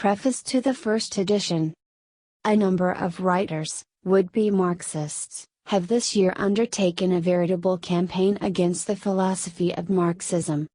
Preface to the first edition. A number of writers, would-be Marxists, have this year undertaken a veritable campaign against the philosophy of Marxism.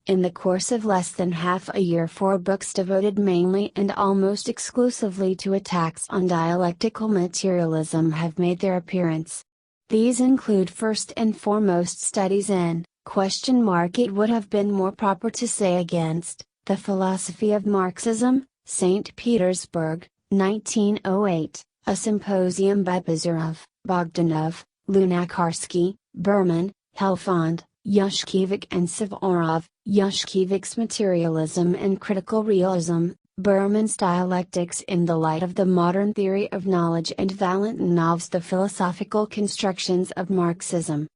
In the course of less than half a year, 4 books devoted mainly and almost exclusively to attacks on dialectical materialism have made their appearance. These include first and foremost studies in, it would have been more proper to say against, the philosophy of Marxism, St. Petersburg, 1908, a symposium by Bazarov, Bogdanov, Lunacharsky, Berman, Helfand, Yushkevich and Savarov, Yushkevich's Materialism and Critical Realism, Berman's Dialectics in the Light of the Modern Theory of Knowledge, and Valentinov's The Philosophical Constructions of Marxism.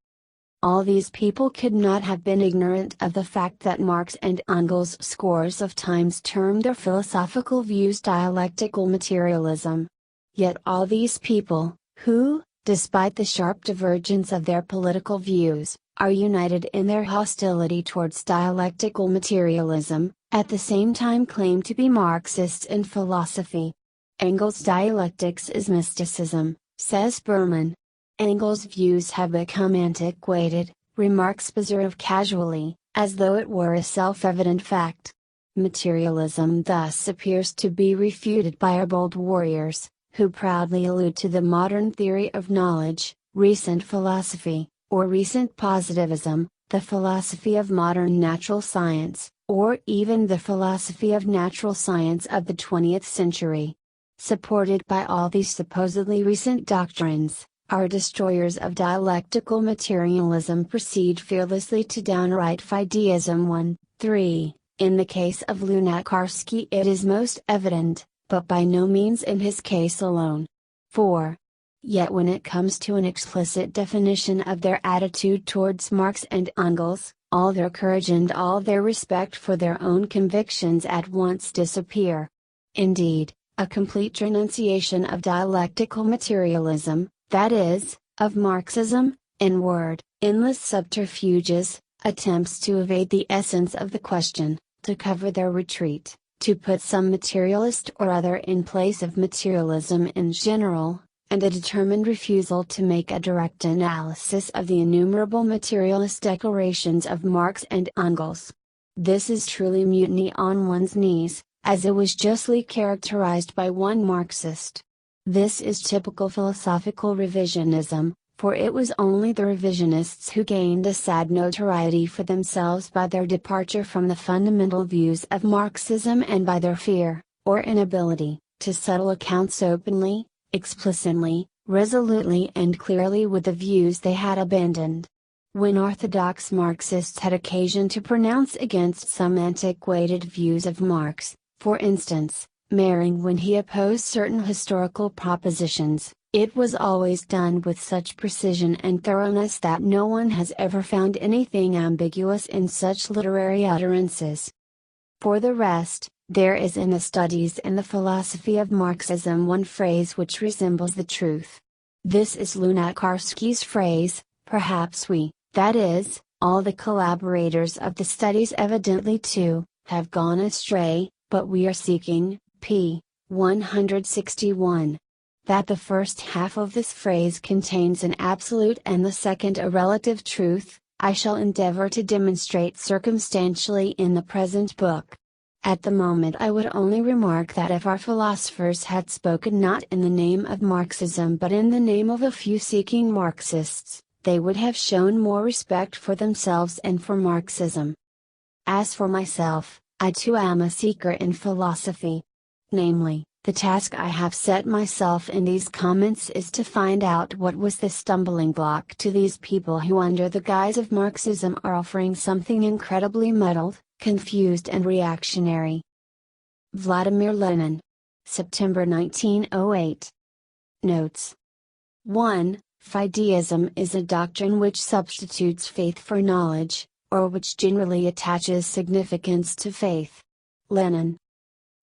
All these people could not have been ignorant of the fact that Marx and Engels scores of times termed their philosophical views dialectical materialism. Yet all these people, who, despite the sharp divergence of their political views, are united in their hostility towards dialectical materialism, at the same time claim to be Marxists in philosophy. Engels' dialectics is mysticism, says Berman. Engels' views have become antiquated, remarks Bazarov casually, as though it were a self-evident fact. Materialism thus appears to be refuted by our bold warriors, who proudly allude to the modern theory of knowledge, recent philosophy, or recent positivism, the philosophy of modern natural science, or even the philosophy of natural science of the 20th century. Supported by all these supposedly recent doctrines, our destroyers of dialectical materialism proceed fearlessly to downright fideism. 1-3. In the case of Lunacharsky it is most evident, but by no means in his case alone. 4. Yet when it comes to an explicit definition of their attitude towards Marx and Engels, all their courage and all their respect for their own convictions at once disappear. Indeed, a complete renunciation of dialectical materialism, that is, of Marxism, in word, endless subterfuges, attempts to evade the essence of the question, to cover their retreat, to put some materialist or other in place of materialism in general, and a determined refusal to make a direct analysis of the innumerable materialist declarations of Marx and Engels. This is truly mutiny on one's knees, as it was justly characterized by one Marxist. This is typical philosophical revisionism, for it was only the revisionists who gained a sad notoriety for themselves by their departure from the fundamental views of Marxism and by their fear, or inability, to settle accounts openly, explicitly, resolutely and clearly with the views they had abandoned. When orthodox Marxists had occasion to pronounce against some antiquated views of Marx, for instance, Mering when he opposed certain historical propositions, it was always done with such precision and thoroughness that no one has ever found anything ambiguous in such literary utterances. For the rest, there is in the studies and the philosophy of Marxism one phrase which resembles the truth. This is Lunacharsky's phrase, perhaps we, that is, all the collaborators of the studies evidently too, have gone astray, but we are seeking, p. 161. That the first half of this phrase contains an absolute and the second a relative truth, I shall endeavor to demonstrate circumstantially in the present book. At the moment I would only remark that if our philosophers had spoken not in the name of Marxism but in the name of a few seeking Marxists, they would have shown more respect for themselves and for Marxism. As for myself, I too am a seeker in philosophy. Namely, the task I have set myself in these comments is to find out what was the stumbling block to these people who under the guise of Marxism are offering something incredibly muddled, confused and reactionary. Vladimir Lenin. September 1908. Notes. 1. Fideism is a doctrine which substitutes faith for knowledge, or which generally attaches significance to faith. Lenin.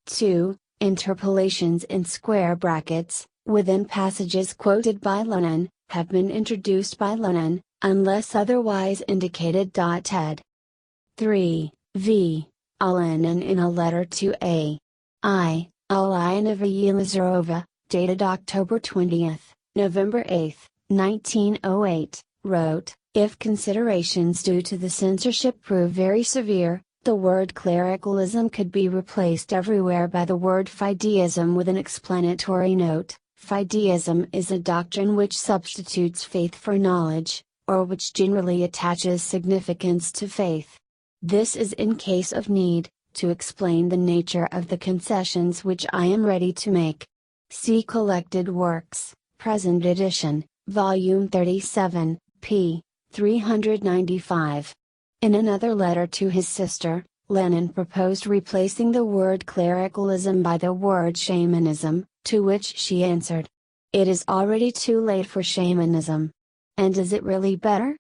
2. Interpolations in square brackets, within passages quoted by Lenin, have been introduced by Lenin, unless otherwise indicated. Ed. 3. V. Lenin in a letter to A. I. Alyona Yelizarova, dated October 20, November 8, 1908, wrote, "If considerations due to the censorship prove very severe, the word clericalism could be replaced everywhere by the word fideism with an explanatory note. Fideism is a doctrine which substitutes faith for knowledge, or which generally attaches significance to faith. This is in case of need, to explain the nature of the concessions which I am ready to make. See Collected Works, present edition, volume 37, p. 395. In another letter to his sister, Lenin proposed replacing the word clericalism by the word shamanism, to which she answered, "It is already too late for shamanism. And is it really better?"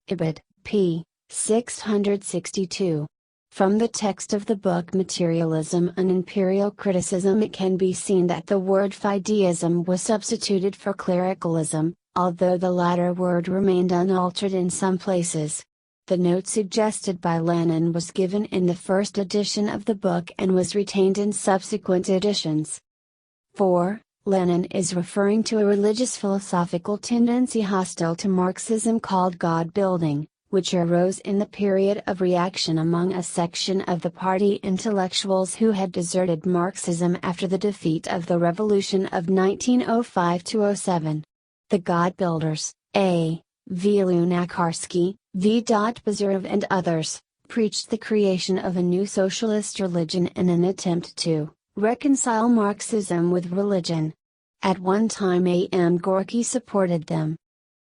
Ibid, p. 662. From the text of the book Materialism and Empirio-criticism it can be seen that the word fideism was substituted for clericalism, although the latter word remained unaltered in some places. The note suggested by Lenin was given in the first edition of the book and was retained in subsequent editions. 4. Lenin is referring to a religious philosophical tendency hostile to Marxism called God-building, which arose in the period of reaction among a section of the party intellectuals who had deserted Marxism after the defeat of the revolution of 1905–07. The God-builders, A. V. Lunacharsky, V. Bazarov and others, preached the creation of a new socialist religion in an attempt to reconcile Marxism with religion. At one time A.M. Gorky supported them.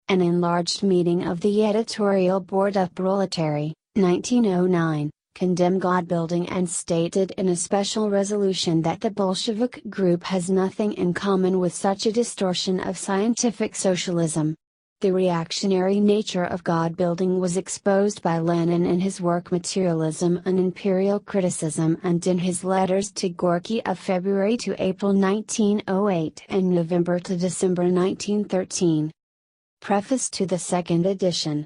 An enlarged meeting of the editorial board of Proletary, 1909, condemned God-building and stated in a special resolution that the Bolshevik group has nothing in common with such a distortion of scientific socialism. The reactionary nature of God-building was exposed by Lenin in his work Materialism and Empirio-criticism and in his letters to Gorky of February to April 1908 and November to December 1913. Preface to the second edition.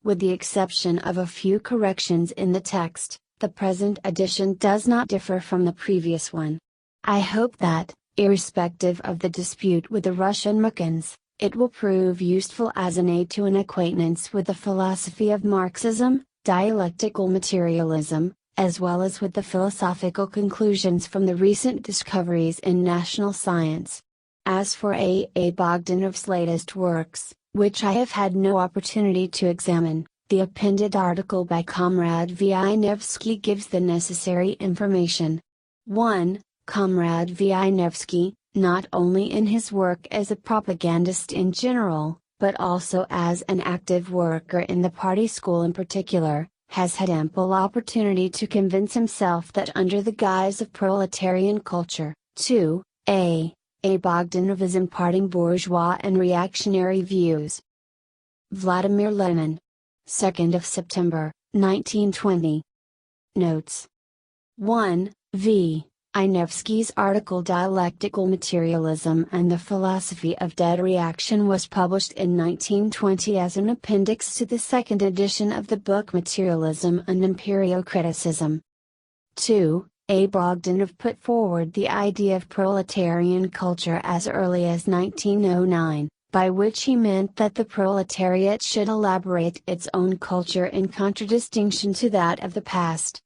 With the exception of a few corrections in the text, the present edition does not differ from the previous one. I hope that, irrespective of the dispute with the Russian Mukhans, it will prove useful as an aid to an acquaintance with the philosophy of Marxism, dialectical materialism, as well as with the philosophical conclusions from the recent discoveries in national science. As for A. Bogdanov's latest works, which I have had no opportunity to examine, the appended article by Comrade Wieniawski gives the necessary information. 1. Comrade Wieniawski, not only in his work as a propagandist in general, but also as an active worker in the party school in particular, has had ample opportunity to convince himself that under the guise of proletarian culture, 2. A. Bogdanov is imparting bourgeois and reactionary views. Vladimir Lenin. 2nd of September, 1920. Notes. 1. V. Wieniawski's article Dialectical Materialism and the Philosophy of Dead Reaction was published in 1920 as an appendix to the second edition of the book Materialism and Empirio-criticism. 2. Bogdanov put forward the idea of proletarian culture as early as 1909, by which he meant that the proletariat should elaborate its own culture in contradistinction to that of the past.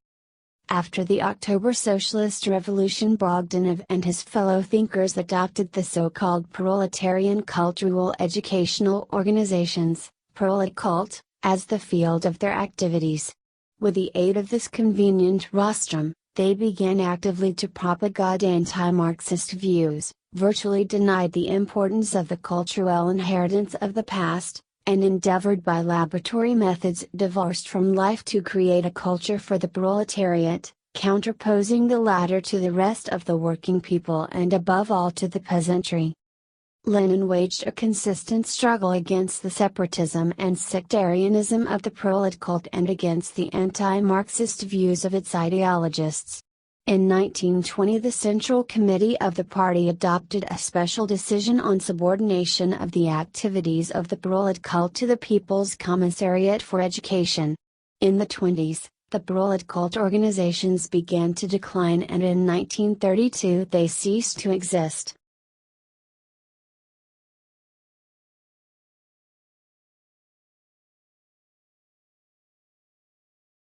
After the October Socialist Revolution, Bogdanov and his fellow thinkers adopted the so-called proletarian cultural educational organizations, proletcult, as the field of their activities. With the aid of this convenient rostrum, they began actively to propagate anti-Marxist views, virtually denied the importance of the cultural inheritance of the past, and endeavored by laboratory methods divorced from life to create a culture for the proletariat, counterposing the latter to the rest of the working people and above all to the peasantry. Lenin waged a consistent struggle against the separatism and sectarianism of the prolet cult and against the anti-Marxist views of its ideologists. In 1920 the Central Committee of the party adopted a special decision on subordination of the activities of the prolet cult to the People's Commissariat for Education. In the 20s, The prolet cult organizations began to decline, and in 1932 they ceased to exist.